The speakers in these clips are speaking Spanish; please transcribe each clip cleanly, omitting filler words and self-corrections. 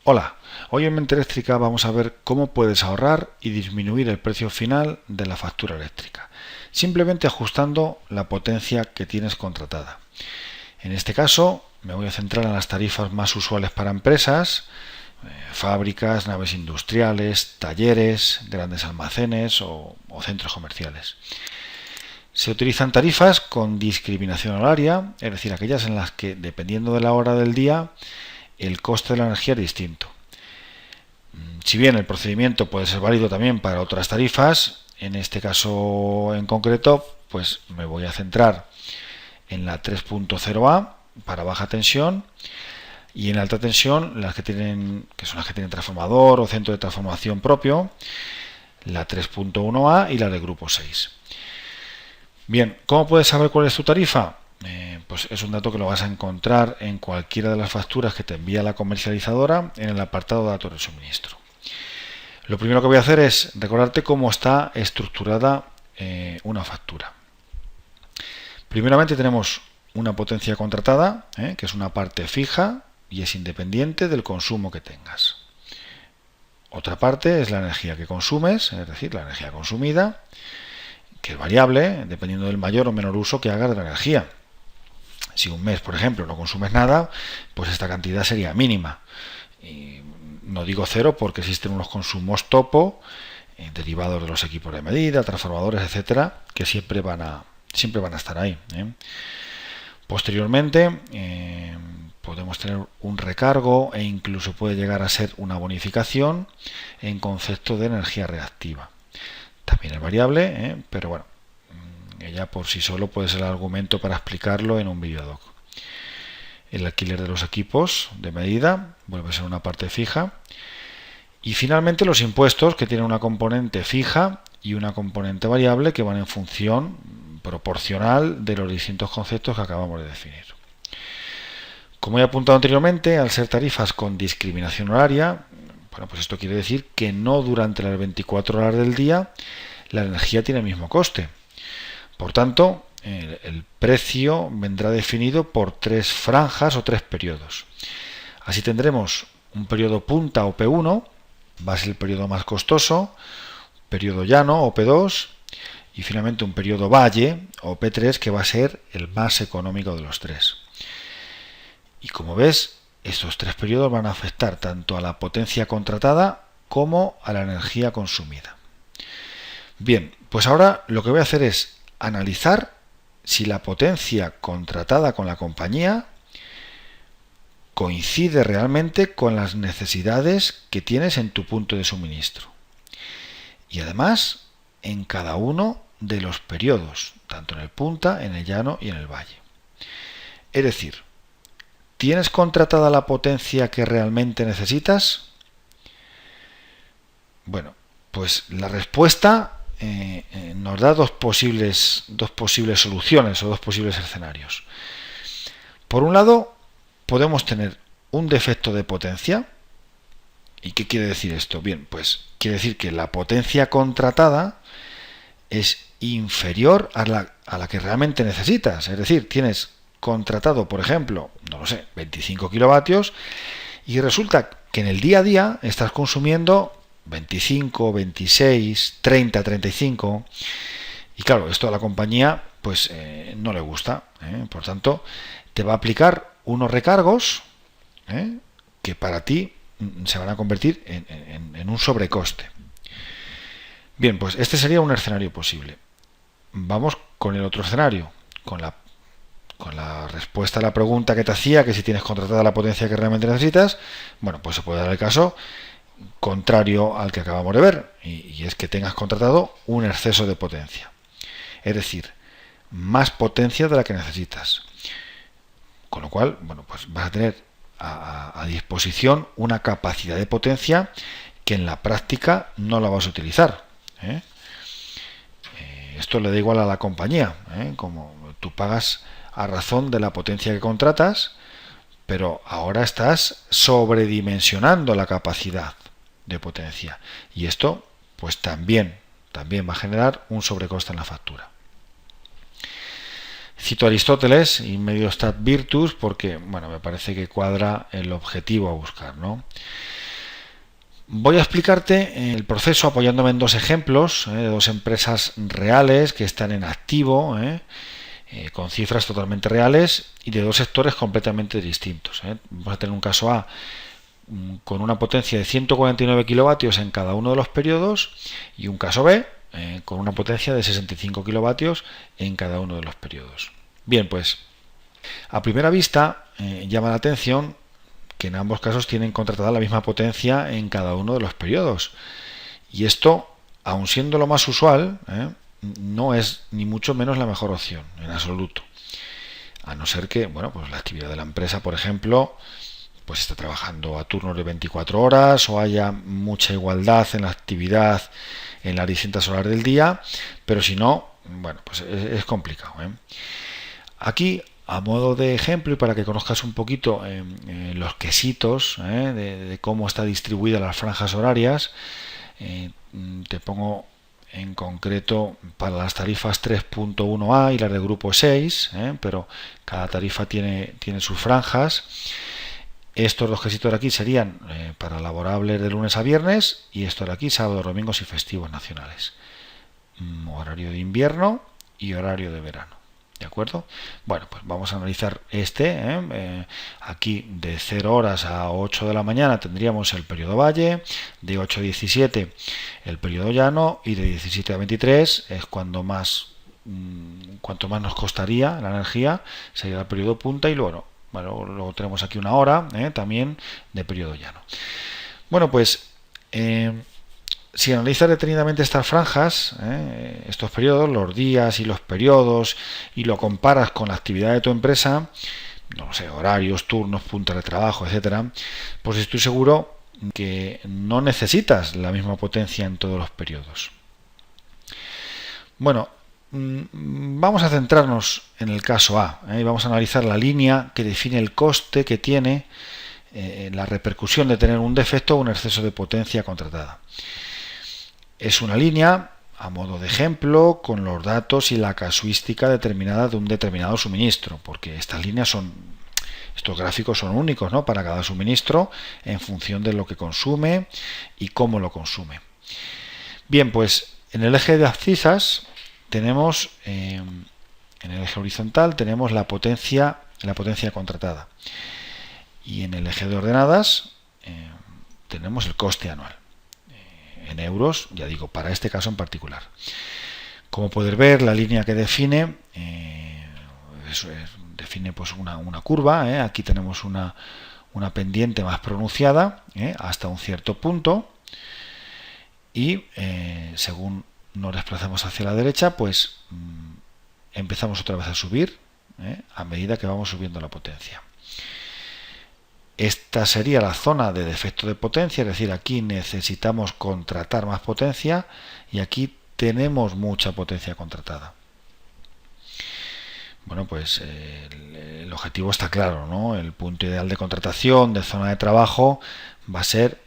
Hola, hoy en Mente Eléctrica vamos a ver cómo puedes ahorrar y disminuir el precio final de la factura eléctrica, simplemente ajustando la potencia que tienes contratada. En este caso me voy a centrar en las tarifas más usuales para empresas, fábricas, naves industriales, talleres, grandes almacenes o centros comerciales. Se utilizan tarifas con discriminación horaria, es decir, aquellas en las que, dependiendo de la hora del día, el coste de la energía es distinto. Si bien el procedimiento puede ser válido también para otras tarifas, en este caso en concreto, pues me voy a centrar en la 3.0A para baja tensión y en alta tensión que son las que tienen transformador o centro de transformación propio, la 3.1A y la de grupo 6. Bien, ¿cómo puedes saber cuál es tu tarifa? Pues es un dato que lo vas a encontrar en cualquiera de las facturas que te envía la comercializadora en el apartado de datos de suministro. Lo primero que voy a hacer es recordarte cómo está estructurada una factura. Primeramente tenemos una potencia contratada, que es una parte fija y es independiente del consumo que tengas. Otra parte es la energía que consumes, es decir, la energía consumida, que es variable dependiendo del mayor o menor uso que hagas de la energía. Si un mes, por ejemplo, no consumes nada, pues esta cantidad sería mínima. Y no digo cero porque existen unos consumos topo, derivados de los equipos de medida, transformadores, etcétera, que siempre van a estar ahí. Posteriormente, podemos tener un recargo e incluso puede llegar a ser una bonificación en concepto de energía reactiva. También es variable, pero bueno, ella por sí solo puede ser el argumento para explicarlo en un videodoc. El alquiler de los equipos de medida vuelve a ser una parte fija. Y finalmente los impuestos, que tienen una componente fija y una componente variable que van en función proporcional de los distintos conceptos que acabamos de definir. Como he apuntado anteriormente, al ser tarifas con discriminación horaria, bueno, pues esto quiere decir que no durante las 24 horas del día la energía tiene el mismo coste. Por tanto, el precio vendrá definido por tres franjas o tres periodos. Así tendremos un periodo punta o P1, va a ser el periodo más costoso, periodo llano o P2 y finalmente un periodo valle o P3 que va a ser el más económico de los tres. Y como ves, estos tres periodos van a afectar tanto a la potencia contratada como a la energía consumida. Bien, pues ahora lo que voy a hacer es analizar si la potencia contratada con la compañía coincide realmente con las necesidades que tienes en tu punto de suministro. Y además, en cada uno de los periodos, tanto en el punta, en el llano y en el valle. Es decir, ¿tienes contratada la potencia que realmente necesitas? Bueno, pues la respuesta nos da dos posibles soluciones o dos posibles escenarios. Por un lado, podemos tener un defecto de potencia. ¿Y qué quiere decir esto? Bien, pues quiere decir que la potencia contratada es inferior a la que realmente necesitas. Es decir, tienes contratado, por ejemplo, no lo sé, 25 kilovatios y resulta que en el día a día estás consumiendo 25, 26, 30, 35 y claro, esto a la compañía pues no le gusta. Por tanto, te va a aplicar unos recargos que para ti se van a convertir en un sobrecoste. Bien, pues este sería un escenario posible. Vamos con el otro escenario, con la respuesta a la pregunta que te hacía, que si tienes contratada la potencia que realmente necesitas. Bueno, pues se puede dar el caso contrario al que acabamos de ver, y es que tengas contratado un exceso de potencia. Es decir, más potencia de la que necesitas. Con lo cual, bueno, pues vas a tener a disposición una capacidad de potencia que en la práctica no la vas a utilizar. Esto le da igual a la compañía, como tú pagas a razón de la potencia que contratas, pero ahora estás sobredimensionando la capacidad de potencia y esto pues también va a generar un sobrecoste en la factura. Cito a Aristóteles y medio stat virtus porque bueno, me parece que cuadra el objetivo a buscar, ¿no? Voy a explicarte el proceso apoyándome en dos ejemplos de dos empresas reales que están en activo, con cifras totalmente reales y de dos sectores completamente distintos. Vamos a tener un caso A con una potencia de 149 kilovatios en cada uno de los periodos y un caso B con una potencia de 65 kilovatios en cada uno de los periodos. Bien, pues a primera vista llama la atención que en ambos casos tienen contratada la misma potencia en cada uno de los periodos. Y esto, aun siendo lo más usual, no es ni mucho menos la mejor opción, en absoluto. A no ser que, bueno, pues la actividad de la empresa, por ejemplo, pues esté trabajando a turnos de 24 horas o haya mucha igualdad en la actividad en las distintas horas del día, pero si no, bueno, pues es complicado. Aquí, a modo de ejemplo y para que conozcas un poquito los quesitos de cómo está distribuida las franjas horarias, te pongo en concreto para las tarifas 3.1a y las de grupo 6, pero cada tarifa tiene sus franjas. Estos dos quesitos de aquí serían para laborables de lunes a viernes y estos de aquí sábados, domingos y festivos nacionales. Horario de invierno y horario de verano. ¿De acuerdo? Bueno, pues vamos a analizar aquí de 0 horas a 8 de la mañana tendríamos el periodo valle, de 8 a 17 el periodo llano y de 17 a 23 es cuanto más nos costaría la energía, sería el periodo punta y luego tenemos aquí una hora también de periodo llano. Bueno, pues si analizas detenidamente estas franjas, estos periodos, los días y los periodos, y lo comparas con la actividad de tu empresa, no sé, horarios, turnos, puntos de trabajo, etcétera, pues estoy seguro que no necesitas la misma potencia en todos los periodos. Bueno, vamos a centrarnos en el caso A y vamos a analizar la línea que define el coste que tiene la repercusión de tener un defecto o un exceso de potencia contratada. Es una línea, a modo de ejemplo, con los datos y la casuística determinada de un determinado suministro, porque estos gráficos son únicos, ¿no?, para cada suministro en función de lo que consume y cómo lo consume. Bien, pues en el eje de abscisas tenemos, en el eje horizontal tenemos la potencia contratada y en el eje de ordenadas tenemos el coste anual. En euros, ya digo, para este caso en particular. Como puedes ver, la línea que define define pues una curva. Aquí tenemos una pendiente más pronunciada hasta un cierto punto y según nos desplazamos hacia la derecha, pues empezamos otra vez a subir a medida que vamos subiendo la potencia. Esta sería la zona de defecto de potencia, es decir, aquí necesitamos contratar más potencia y aquí tenemos mucha potencia contratada. Bueno, pues el objetivo está claro, ¿no? El punto ideal de contratación de zona de trabajo va a ser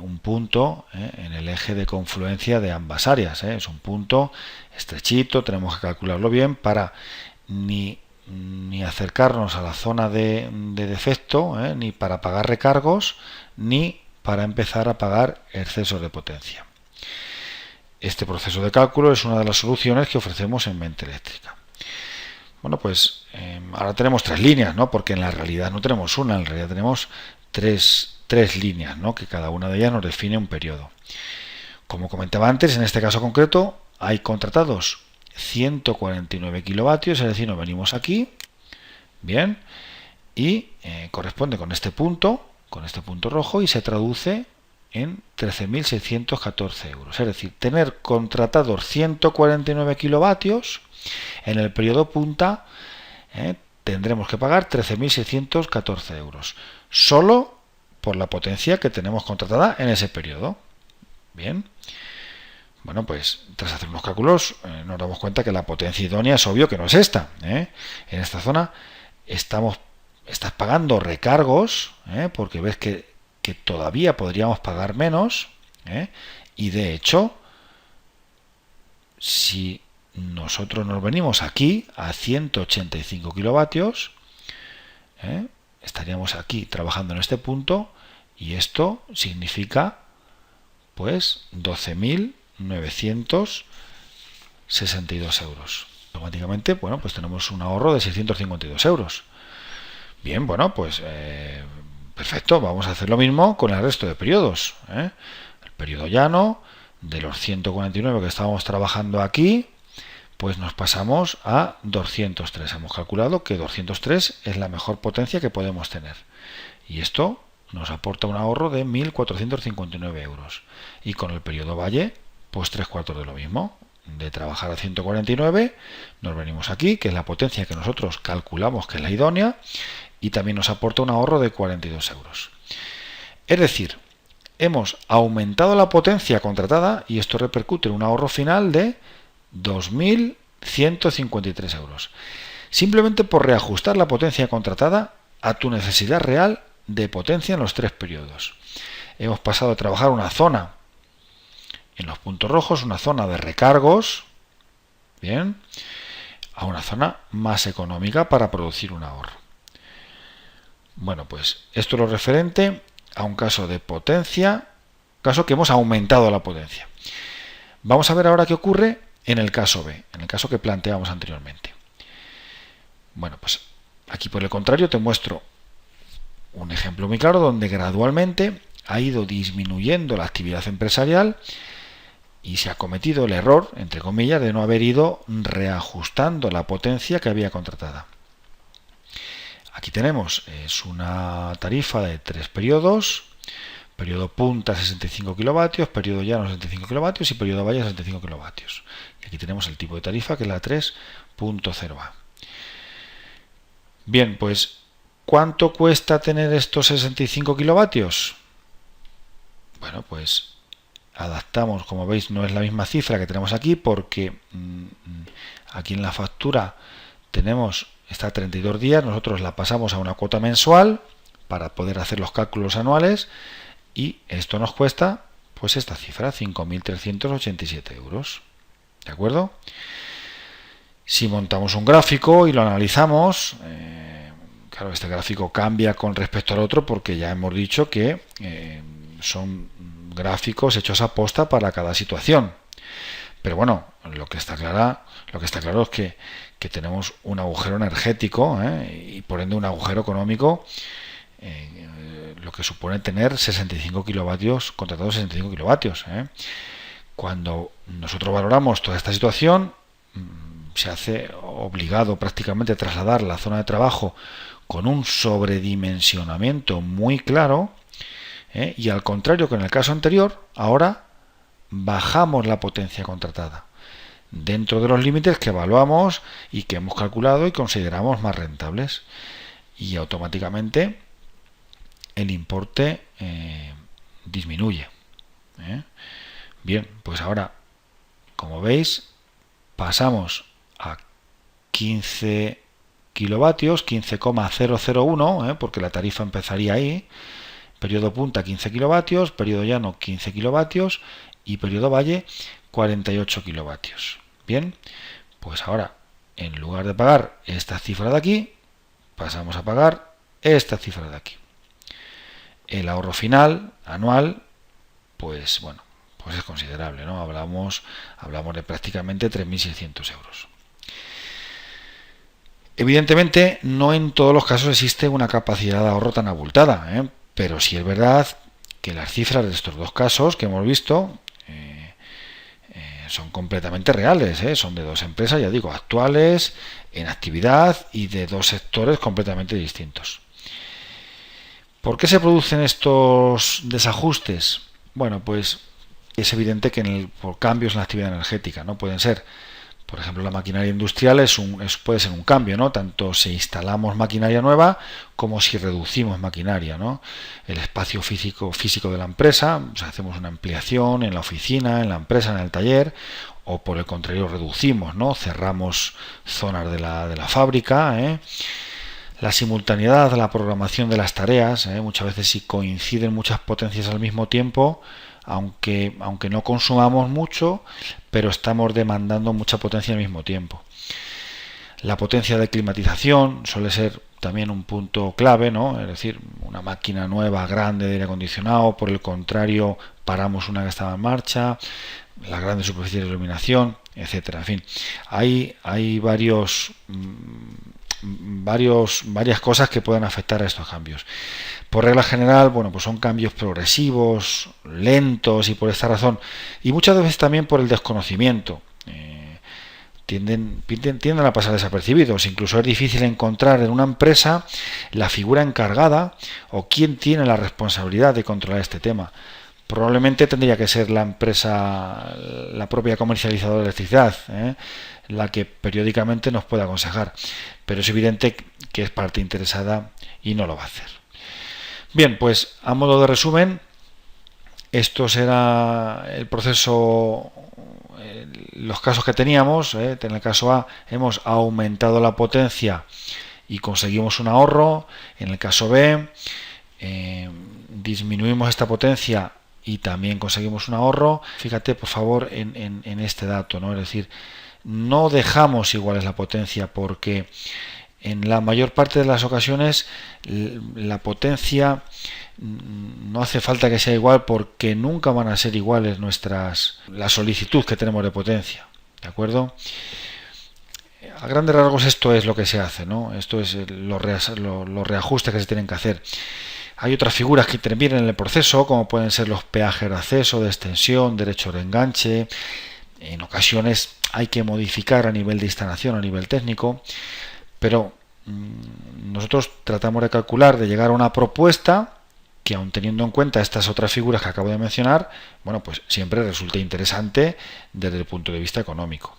un punto en el eje de confluencia de ambas áreas. Es un punto estrechito, tenemos que calcularlo bien para ni acercarnos a la zona de defecto, ni para pagar recargos, ni para empezar a pagar excesos de potencia. Este proceso de cálculo es una de las soluciones que ofrecemos en Mente Eléctrica. Bueno, pues ahora tenemos tres líneas, ¿no? Porque en la realidad no tenemos una, en realidad tenemos tres líneas, ¿no?, que cada una de ellas nos define un periodo. Como comentaba antes, en este caso concreto hay contratados 149 kilovatios, es decir, nos venimos aquí, bien, y corresponde con este punto rojo y se traduce en 13.614 euros. Es decir, tener contratados 149 kilovatios en el periodo punta, tendremos que pagar 13.614 euros, solo por la potencia que tenemos contratada en ese periodo. Bien. Bueno, pues tras hacer unos cálculos nos damos cuenta que la potencia idónea es obvio que no es esta. En esta zona estás pagando recargos, porque ves que todavía podríamos pagar menos, y de hecho, si nosotros nos venimos aquí a 185 kilovatios, estaríamos aquí trabajando en este punto y esto significa pues 12.962 euros. Automáticamente, bueno, pues tenemos un ahorro de 652 euros. Bien, bueno, pues perfecto. Vamos a hacer lo mismo con el resto de periodos. El periodo llano, de los 149 que estábamos trabajando aquí, pues nos pasamos a 203. Hemos calculado que 203 es la mejor potencia que podemos tener. Y esto nos aporta un ahorro de 1.459 euros. Y con el periodo valle, pues 3/4 de lo mismo. De trabajar a 149, nos venimos aquí, que es la potencia que nosotros calculamos que es la idónea, y también nos aporta un ahorro de 42 euros. Es decir, hemos aumentado la potencia contratada y esto repercute en un ahorro final de 2.153 euros. Simplemente por reajustar la potencia contratada a tu necesidad real de potencia en los 3 periodos. Hemos pasado a trabajar una zona en los puntos rojos, una zona de recargos, bien, a una zona más económica para producir un ahorro. Bueno, pues esto es lo referente a un caso de potencia, caso que hemos aumentado la potencia. Vamos a ver ahora qué ocurre en el caso B, en el caso que planteamos anteriormente. Bueno, pues aquí por el contrario te muestro un ejemplo muy claro donde gradualmente ha ido disminuyendo la actividad empresarial y se ha cometido el error, entre comillas, de no haber ido reajustando la potencia que había contratada. Aquí tenemos, es una tarifa de 3 periodos, periodo punta 65 kilovatios, periodo llano 65 kilovatios y periodo valle 65 kilovatios. Y aquí tenemos el tipo de tarifa que es la 3.0A. Bien, pues, ¿cuánto cuesta tener estos 65 kilovatios? Bueno, pues adaptamos, como veis no es la misma cifra que tenemos aquí porque aquí en la factura tenemos está 32 días, nosotros la pasamos a una cuota mensual para poder hacer los cálculos anuales y esto nos cuesta pues esta cifra, 5.387 euros. ¿De acuerdo? Si montamos un gráfico y lo analizamos, claro, este gráfico cambia con respecto al otro porque ya hemos dicho que son gráficos hechos a posta para cada situación. Pero bueno, lo que está claro es que tenemos un agujero energético y por ende un agujero económico, lo que supone tener 65 kilovatios, contratados 65 kilovatios. Cuando nosotros valoramos toda esta situación, se hace obligado prácticamente a trasladar la zona de trabajo con un sobredimensionamiento muy claro, y al contrario que en el caso anterior, ahora bajamos la potencia contratada dentro de los límites que evaluamos y que hemos calculado y consideramos más rentables, y automáticamente el importe disminuye. Bien, pues ahora, como veis, pasamos a 15 kilovatios, 15,001, porque la tarifa empezaría ahí, periodo punta 15 kilovatios, periodo llano 15 kilovatios y periodo valle 48 kilovatios. Bien, pues ahora en lugar de pagar esta cifra de aquí, pasamos a pagar esta cifra de aquí. El ahorro final anual, pues bueno, pues es considerable, ¿no? Hablamos de prácticamente 3.600 euros. Evidentemente, no en todos los casos existe una capacidad de ahorro tan abultada, pero sí es verdad que las cifras de estos dos casos que hemos visto son completamente reales, son de dos empresas, ya digo, actuales, en actividad y de dos sectores completamente distintos. ¿Por qué se producen estos desajustes? Bueno, pues es evidente que por cambios en la actividad energética, ¿no? Pueden ser, por ejemplo, la maquinaria industrial puede ser un cambio, ¿no? Tanto si instalamos maquinaria nueva como si reducimos maquinaria, ¿no? El espacio físico de la empresa, o sea, hacemos una ampliación en la oficina, en la empresa, en el taller, o por el contrario reducimos, ¿no? Cerramos zonas de la fábrica, La simultaneidad, la programación de las tareas, muchas veces si coinciden muchas potencias al mismo tiempo, aunque no consumamos mucho, pero estamos demandando mucha potencia al mismo tiempo. La potencia de climatización suele ser también un punto clave, ¿no? Es decir, una máquina nueva, grande de aire acondicionado, por el contrario, paramos una que estaba en marcha, las grandes superficies de iluminación, etcétera. En fin, hay varias cosas que pueden afectar a estos cambios. Por regla general, bueno, pues son cambios progresivos, lentos, y por esta razón, y muchas veces también por el desconocimiento, tienden a pasar desapercibidos. Incluso es difícil encontrar en una empresa la figura encargada o quién tiene la responsabilidad de controlar este tema. Probablemente tendría que ser la empresa, la propia comercializadora de electricidad, la que periódicamente nos pueda aconsejar. Pero es evidente que es parte interesada y no lo va a hacer. Bien, pues a modo de resumen, esto será el proceso, los casos que teníamos. En el caso A hemos aumentado la potencia y conseguimos un ahorro. En el caso B disminuimos esta potencia y también conseguimos un ahorro. Fíjate por favor en este dato, ¿no? Es decir, no dejamos iguales la potencia, porque en la mayor parte de las ocasiones la potencia no hace falta que sea igual, porque nunca van a ser iguales la solicitud que tenemos de potencia, ¿de acuerdo? A grandes rasgos esto es lo que se hace, ¿no? Esto es los reajustes que se tienen que hacer. Hay otras figuras que intervienen en el proceso, como pueden ser los peajes de acceso, de extensión, derechos de enganche. En ocasiones hay que modificar a nivel de instalación, a nivel técnico, pero nosotros tratamos de calcular, de llegar a una propuesta que, aun teniendo en cuenta estas otras figuras que acabo de mencionar, bueno, pues siempre resulte interesante desde el punto de vista económico.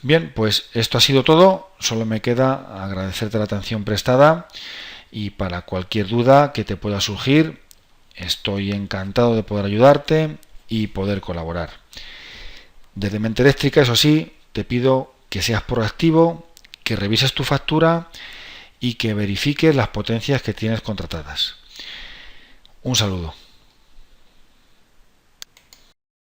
Bien, pues esto ha sido todo. Solo me queda agradecerte la atención prestada, y para cualquier duda que te pueda surgir, estoy encantado de poder ayudarte y poder colaborar. Desde Mente Eléctrica, eso sí, te pido que seas proactivo, que revises tu factura y que verifiques las potencias que tienes contratadas. Un saludo.